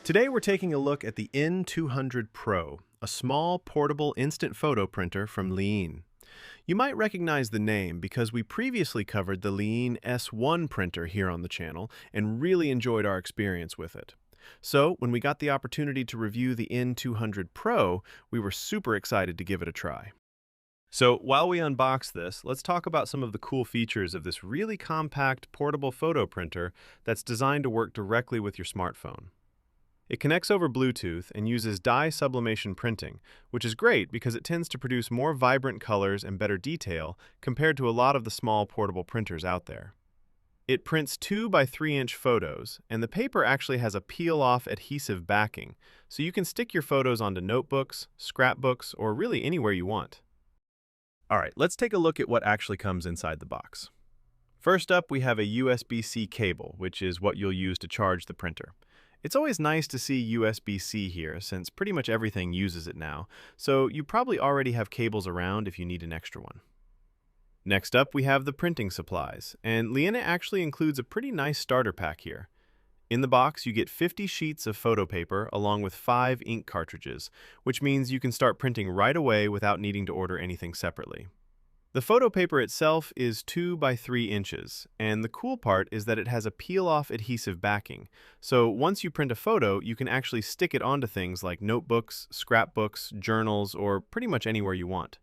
Today we're taking a look at the N200 Pro, a small, portable instant photo printer from Liene. You might recognize the name because we previously covered the Liene S1 printer here on the channel and really enjoyed our experience with it. So, when we got the opportunity to review the N200 Pro, we were super excited to give it a try. So, while we unbox this, let's talk about some of the cool features of this really compact, portable photo printer that's designed to work directly with your smartphone. It connects over Bluetooth and uses dye-sublimation printing, which is great because it tends to produce more vibrant colors and better detail compared to a lot of the small portable printers out there. It prints 2 by 3 inch photos, and the paper actually has a peel-off adhesive backing, so you can stick your photos onto notebooks, scrapbooks, or really anywhere you want. Alright, let's take a look at what actually comes inside the box. First up, we have a USB-C cable, which is what you'll use to charge the printer. It's always nice to see USB-C here, since pretty much everything uses it now, so you probably already have cables around if you need an extra one. Next up, we have the printing supplies, and Liene actually includes a pretty nice starter pack here. In the box, you get 50 sheets of photo paper along with 5 ink cartridges, which means you can start printing right away without needing to order anything separately. The photo paper itself is 2 by 3 inches, and the cool part is that it has a peel-off adhesive backing, so once you print a photo, you can actually stick it onto things like notebooks, scrapbooks, journals, or pretty much anywhere you want.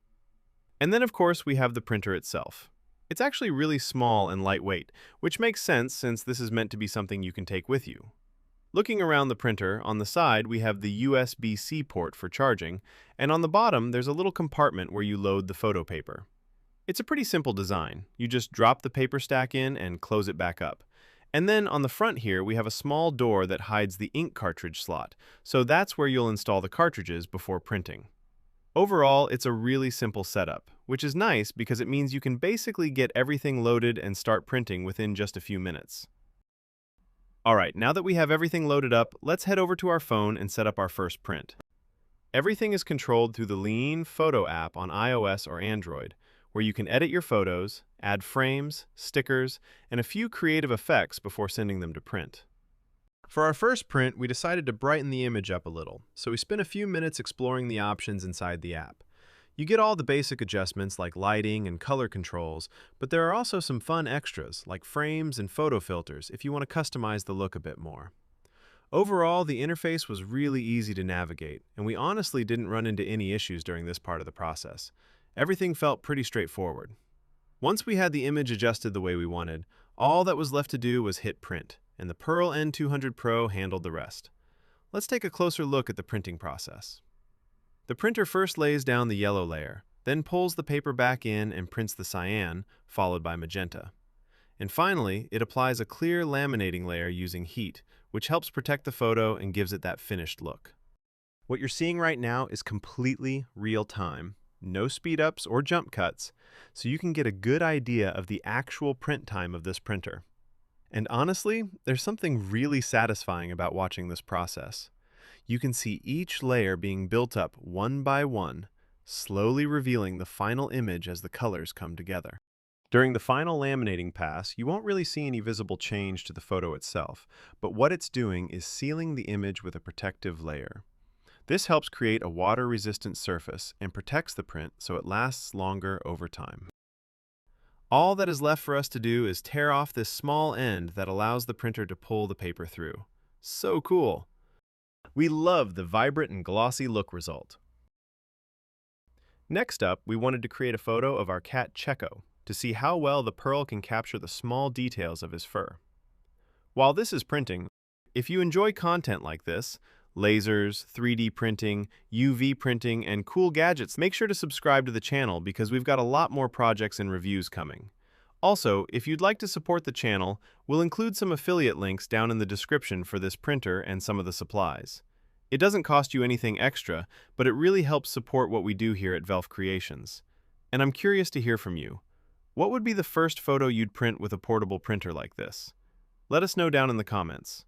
And then of course we have the printer itself. It's actually really small and lightweight, which makes sense since this is meant to be something you can take with you. Looking around the printer, on the side we have the USB-C port for charging, and on the bottom there's a little compartment where you load the photo paper. It's a pretty simple design. You just drop the paper stack in and close it back up. And then on the front here, we have a small door that hides the ink cartridge slot, so that's where you'll install the cartridges before printing. Overall, it's a really simple setup, which is nice because it means you can basically get everything loaded and start printing within just a few minutes. Alright, now that we have everything loaded up, let's head over to our phone and set up our first print. Everything is controlled through the Liene Photo app on iOS or Android, where you can edit your photos, add frames, stickers, and a few creative effects before sending them to print. For our first print, we decided to brighten the image up a little, so we spent a few minutes exploring the options inside the app. You get all the basic adjustments like lighting and color controls, but there are also some fun extras like frames and photo filters if you want to customize the look a bit more. Overall, the interface was really easy to navigate, and we honestly didn't run into any issues during this part of the process. Everything felt pretty straightforward. Once we had the image adjusted the way we wanted, all that was left to do was hit print, and the Pearl N200 Pro handled the rest. Let's take a closer look at the printing process. The printer first lays down the yellow layer, then pulls the paper back in and prints the cyan, followed by magenta. And finally, it applies a clear laminating layer using heat, which helps protect the photo and gives it that finished look. What you're seeing right now is completely real time. No speed-ups or jump cuts, so you can get a good idea of the actual print time of this printer. And honestly, there's something really satisfying about watching this process. You can see each layer being built up one by one, slowly revealing the final image as the colors come together. During the final laminating pass, you won't really see any visible change to the photo itself, but what it's doing is sealing the image with a protective layer. This helps create a water-resistant surface and protects the print so it lasts longer over time. All that is left for us to do is tear off this small end that allows the printer to pull the paper through. So cool! We love the vibrant and glossy look result. Next up, we wanted to create a photo of our cat Checo to see how well the Pearl can capture the small details of his fur. While this is printing, if you enjoy content like this, lasers, 3D printing, UV printing, and cool gadgets, make sure to subscribe to the channel because we've got a lot more projects and reviews coming. Also, if you'd like to support the channel, we'll include some affiliate links down in the description for this printer and some of the supplies. It doesn't cost you anything extra, but it really helps support what we do here at Velf Creations. And I'm curious to hear from you. What would be the first photo you'd print with a portable printer like this? Let us know down in the comments.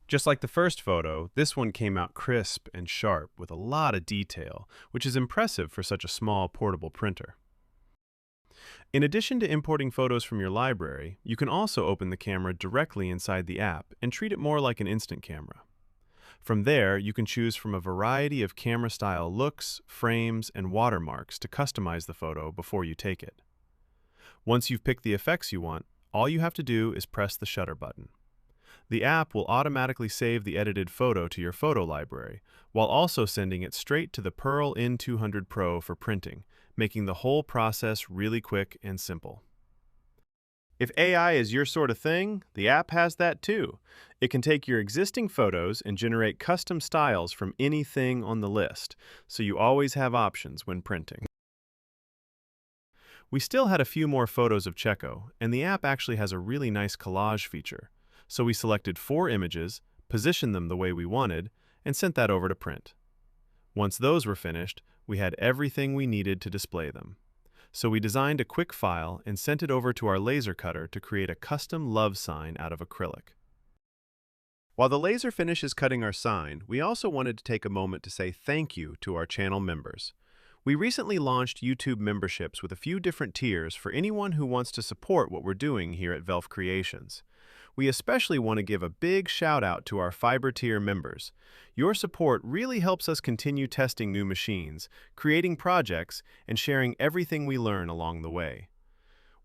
Just like the first photo, this one came out crisp and sharp with a lot of detail, which is impressive for such a small portable printer. In addition to importing photos from your library, you can also open the camera directly inside the app and treat it more like an instant camera. From there, you can choose from a variety of camera-style looks, frames, and watermarks to customize the photo before you take it. Once you've picked the effects you want, all you have to do is press the shutter button. The app will automatically save the edited photo to your photo library, while also sending it straight to the Pearl N200 Pro for printing, making the whole process really quick and simple. If AI is your sort of thing, the app has that too. It can take your existing photos and generate custom styles from anything on the list, so you always have options when printing. We still had a few more photos of Checo, and the app actually has a really nice collage feature. So we selected 4 images, positioned them the way we wanted, and sent that over to print. Once those were finished, we had everything we needed to display them. So we designed a quick file and sent it over to our laser cutter to create a custom love sign out of acrylic. While the laser finishes cutting our sign, we also wanted to take a moment to say thank you to our channel members. We recently launched YouTube memberships with a few different tiers for anyone who wants to support what we're doing here at Velf Creations. We especially want to give a big shout out to our Fiber tier members. Your support really helps us continue testing new machines, creating projects, and sharing everything we learn along the way.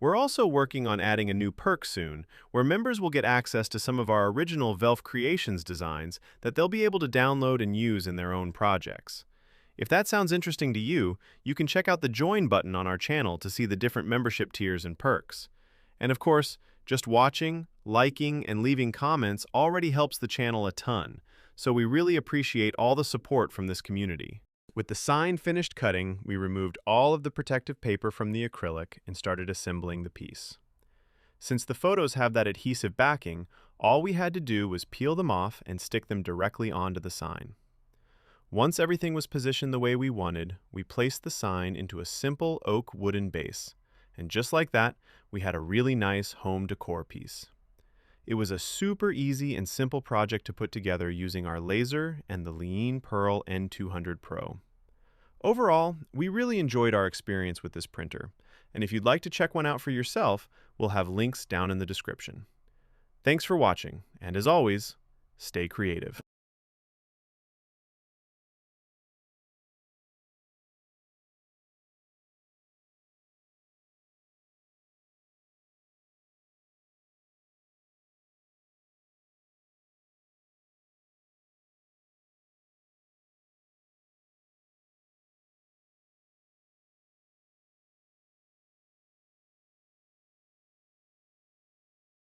We're also working on adding a new perk soon, where members will get access to some of our original Velf Creations designs that they'll be able to download and use in their own projects. If that sounds interesting to you, you can check out the Join button on our channel to see the different membership tiers and perks. And of course, just watching, liking, and leaving comments already helps the channel a ton, so we really appreciate all the support from this community. With the sign finished cutting, we removed all of the protective paper from the acrylic and started assembling the piece. Since the photos have that adhesive backing, all we had to do was peel them off and stick them directly onto the sign. Once everything was positioned the way we wanted, we placed the sign into a simple oak wooden base. And just like that, we had a really nice home decor piece. It was a super easy and simple project to put together using our laser and the Liene Pearl N200 Pro. Overall, we really enjoyed our experience with this printer, and if you'd like to check one out for yourself, we'll have links down in the description. Thanks for watching, and as always, stay creative.